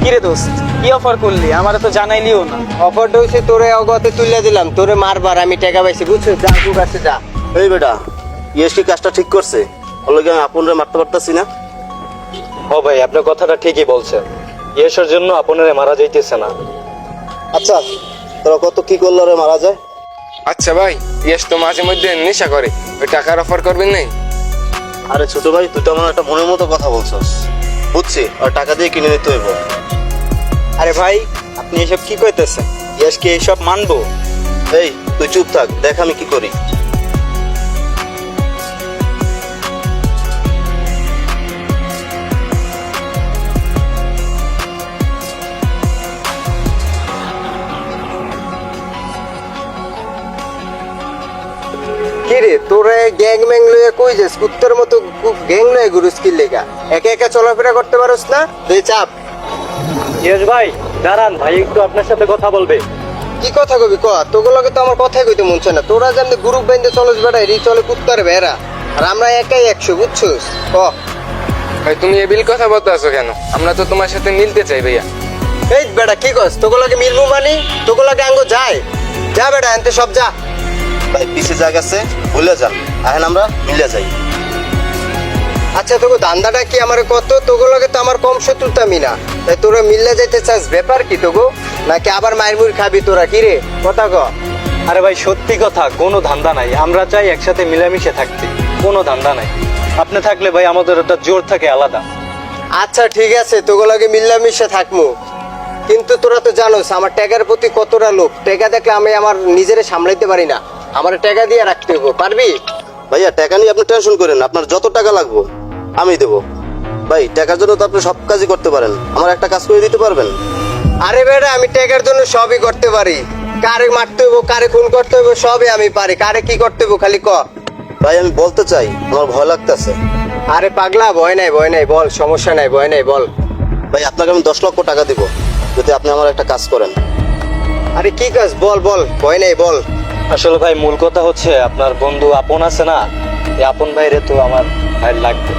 কিরে দোস্ত, কি অফার করলি? আমারে তো জানাইলিও না। অফারটা হইছে তোরে অগতে তুলে দিলাম, তোরে মারবার আমি টাকা পাইছি, বুঝছো? যা গু কাছে যা। এই বেটা, ইয়েস কি কাজটা ঠিক করছে? বললো কি আমি আপনরে মারতে পারতাছি না? ও ভাই, আপনার কথাটা ঠিকই বলছেন। ইয়েসের জন্য আপনারে মারা যাইতেছে না। আচ্ছা, তোরা কত কি করলো রে মারা যায়? আচ্ছা ভাই, ইয়েস তো মাঝে মধ্যে নেশা করে, ওই টাকার অফার করবেন নাই? আরে ছোট ভাই, তুই তো আমার একটা মনের মতো কথা বলছস। বুঝছি, আর টাকা দিয়ে কিনে নিতে হইব। আরে ভাই, আপনি এসব কি কইতেছেন? ইয়েস কি এইসব মানবো? এই তুই চুপ থাক, দেখ আমি কি করি। কিরে তোরে গ্যাং ম্যাং লইয়া কই যাস? কুত্তার মতো গ্যাং লইয়া ঘুরুস কি লেগা? একা একা চলাফেরা করতে পারোস না? তুই চাপ। ইয়েস ভাই, দাঁড়ান, ভাই একটু আপনার সাথে কথা বলবে। কি কথা কবি ক? তোগুলোকে তো আমার কথাই কইতে মন চায় না। তোরা যেমনি গ্রুপ বাইন্দে চলস বেড়াই, রি চলে কুত্তার বেড়া, আর আমরা একাই 100, বুঝছস? ক ভাই তুমি এ বিল কথা বলতে আছো কেন? আমরা তো তোমার সাথে মিলতে চাই ভাইয়া। এই বেড়া কি কস? তোগুলোকে মিলবো মানে? তোগুলোকে আঙ্গো যায় যা বেড়া, এনতে সব যা। ভাই পিছে জায়গা আছে, ভুলে যান, এখন আমরা মিলে যাই। আচ্ছা তোকে দান্দাটা কি আমার কত? তোগুলোকে তো আমার কম শত্রুতা মিনা, তাই তোরা মিললে যাইতে চাস? ব্যাপার কি তোগো? নাকি আবার মায়ের মুড়ি খাবি তোরা? কি রে কথা ক? আরে ভাই সত্যি কথা, কোনো ধান্দা নাই। আমরা চাই একসাথে মিলেমিশে থাকতে, কোনো ধান্দা নাই। আপনি থাকলে ভাই আমাদের একটা জোর থাকে আলাদা। আচ্ছা ঠিক আছে, তোগুলোকে মিল্লামিশে থাকবো, কিন্তু তোরা তো জানোস আমার ট্যাগার প্রতি কতটা লোভ। টাকা দেখলে আমি আমার নিজেরে সামলাইতে পারি না, আমার টাকা দিয়ে রাখতে হবো। পারবি? ভাইয়া টাকা নিয়ে আপনি টেনশন করেন না, আপনার যত টাকা লাগবে আমি দেবো। ভাই টাকার জন্য তো আপনি সব কাজই করতে পারেন, আমার একটা কাজ করে দিতে পারবেন? আরে বেটা, আমি টাকার জন্য সবই করতে পারি। কারে মারতে হইব, কারে খুন করতে হইব, সবই আমি পারি। কারে কি করতে হইব খালি ক। ভাই আমি বলতে চাই, আমার ভয় লাগতেছে। আরে পাগলা, ভয় নাই ভয় নাই, বল, সমস্যা নাই, ভয় নাই, বল। ভাই আপনাকে আমি 10 লক্ষ টাকা দিব যদি আপনি আমার একটা কাজ করেন। আরে কি কাজ? বল বল, ভয় নাই, বল। আসলে ভাই মূল কথা হচ্ছে, আপনার বন্ধু আপন আছে না, এই আপন ভাইরে তো আমার ভাই লাগবে।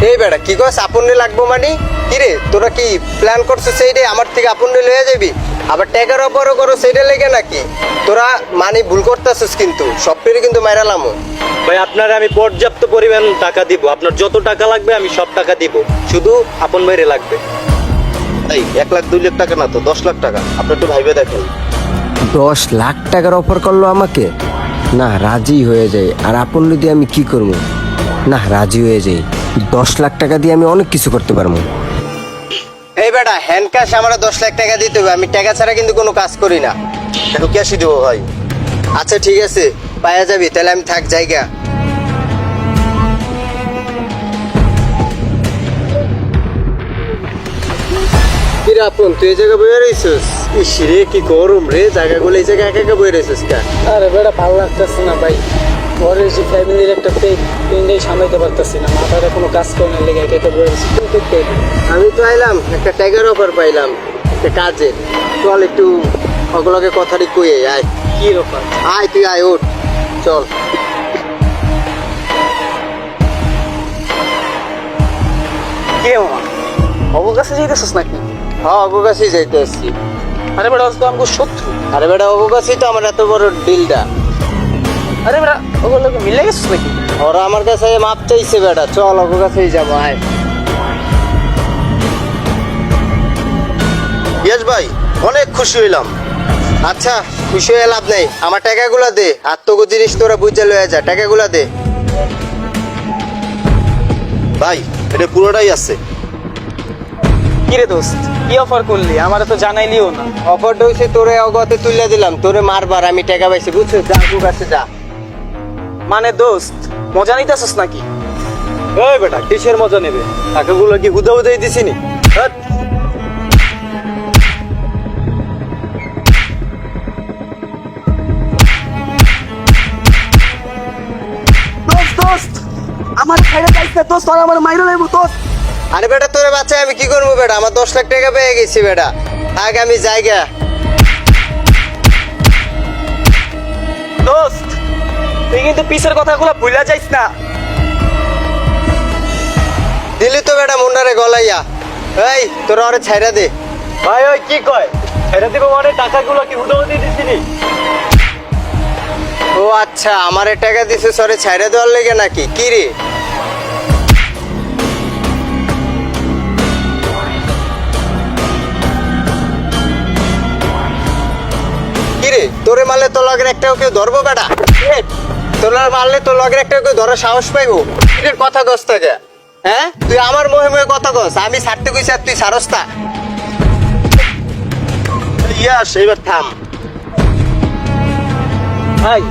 এই বেটা কি কস? আপনে লাগবো মানে? কি রে তোরা কি প্ল্যান করছিস সেইটা আমার থেকে আপনে লয়ে যাবি? আবার টাকার অপরও করো সেইটা লেগে নাকি? তোরা মানে ভুল করতেছিস, কিন্তু সবটারই কিন্তু মাইরালামো। ভাই আপনার আমি পর্যাপ্ত পরিমাণ টাকা দিব, আপনার যত টাকা লাগবে আমি সব টাকা দিব, শুধু আপন ভাইরে লাগবে। ভাই 1 লাখ 2 লাখ টাকা না তো 10 লাখ টাকা, আপনি একটু ভাইবে দেখেন। 10 লাখ টাকার অফার করলো আমাকে? না, রাজি হয়ে যাই। আর আপন যদি আমি কি করবো? না, রাজি হয়ে যাই। 10 লাখ টাকা দিয়ে আমি অনেক কিছু করতে পারবো। এই বেটা, হ্যান্ড ক্যাশ আমার 10 লাখ টাকা দিতে হবে। আমি টাকা ছাড়া কিন্তু কোনো কাজ করি না। এখন ক্যাশই দেবো ভাই। আচ্ছা ঠিক আছে, পাওয়া যাবি, তাহলে আমি থাক জায়গা। কিরে আপন, তুই এই জায়গা বয়ে রয়েছিস? ইস রে, কি গরম রে, জায়গাগুলো এই জায়গায় একা একা বয়ে রয়েছিস কা? আরে বেটা, ভালো লাগতেছে না ভাই। ঘরের যে ফ্যামিলির একটা পেনটাই সামলাইতে পারতেছি না, মাথাটা কোনো কাজ করে না, লেগে একা একা বয়ে রয়েছি। তুই করতে হবে। আমি তো আইলাম একটা ট্যাগের অফার পাইলাম, একটা কাজের। চল একটু ওগুলোকে কথাটি কইয়ে আয়। কি ব্যাপার? আয় তুই আয়, ওঠ, চল। কে মামা, অবুর কাছে যাইতেছিস নাকি? হ্যাঁ, ওগো কাছেই যাইতে আসছি। আরে বেটা, আজ তো আমাকে শত্রু। আরে বেটা, ওগো কাছেই তো আমার এত বড় ডিলটা। আরে বেটা, ওগুলোকে মিলে গেছিস নাকি? ওরা আমার কাছে মাপ চাইছে বেটা, চল ওগো কাছেই যাবো, আয়। ইয়েস ভাই, অনেক খুশি হইলাম। আচ্ছা, খুশি হয়ে লাভ নেই, আমার টাকাগুলো দে। আর তোকে জিনিস তোরা বুঝে লয়ে যা, টাকাগুলো দে। ভাই এটা পুরোটাই আছে। কিরে দোস্ত, কি অফার করলি? আমারে তো জানাইলিও না। অফারটা হয়েছে তোরে অগতে তুলে দিলাম, তোরে মারবার আমি টাকা পাইছি, বুঝছো? যা ওগো কাছে যা। মানে দোস্ত, মজা নিতেছিস নাকি? এই বেটা, কিসের মজা নেবে? টাকাগুলো কি হুদা হুদাই দিছিনি? হ্যাট! দোস্ত, আমার খাইরা যাইছে দোস্ত, আর আমার মাইরা লাইবো দোস্ত। আরে বেটা, তোরে বাচ্চা আমি কি করবো বেটা? আমার 10 লাখ টাকা পেয়ে গেছি বেটা, আগে আমি জায়গা। দোস্ত, তুই কিন্তু পিছের কথাগুলো ভুলা যাইস না। দিলি তো বেটা মুন্ডারে গলাইয়া। এই তোরা ওরে ছাইরা দে, ভাই ওই কি কয় ছেড়ে দিব মানে টাকাগুলো কি হুদুদি দিছিনি? ও আচ্ছা, আমারে টাকা দিছে সরে ছাইড়া দেওয়ার লেগে নাকি? কি রে কিরে, তোরে মারলে তো লগের একটাও কেউ ধরবো বেটা? তোর মারলে তো লগের একটাও কেউ ধরার সাহস পাইবো? এর কথা কস থাকে, হ্যাঁ? তুই আমার মোহে মোহে কথা কস, আমি ছাড়তে কইছি আর তুই ছাড়স তা? ইয়াস, এবার থাম। ভাই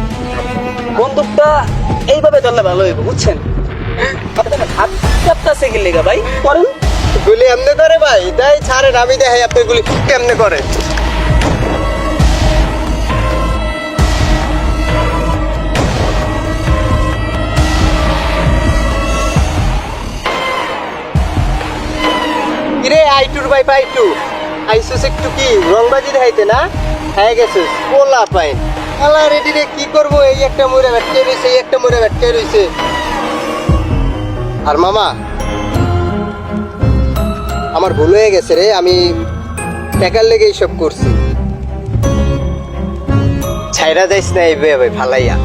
বন্দুকটা এইভাবে ধরলে ভালো হইব, বুঝছেন? আপনার হাত কাঁপতাছে কি লেগা ভাই? করেন। গুলি এমনি করে ভাই? তাই ছাড়েন, আমি দেখাই আপনি গুলি কেমনে করে। কিরে আইটুর ভাই, পাইটু আইসুস একটু কি রংবাজি দেখাইতে না? হ্যাঁ গেছিস পোলা পাইন আল্লাহ রেডি রে, কি করবো? এই একটা মরে ব্যাটকে রয়েছে, এই একটা মরে ব্যাটকে রয়েছে। আর মামা, আমার ভুল হয়ে গেছে রে, আমি টাকার লেগে এইসব করছি। ছাইরা যাইস না এই ভাই ফালাইয়া।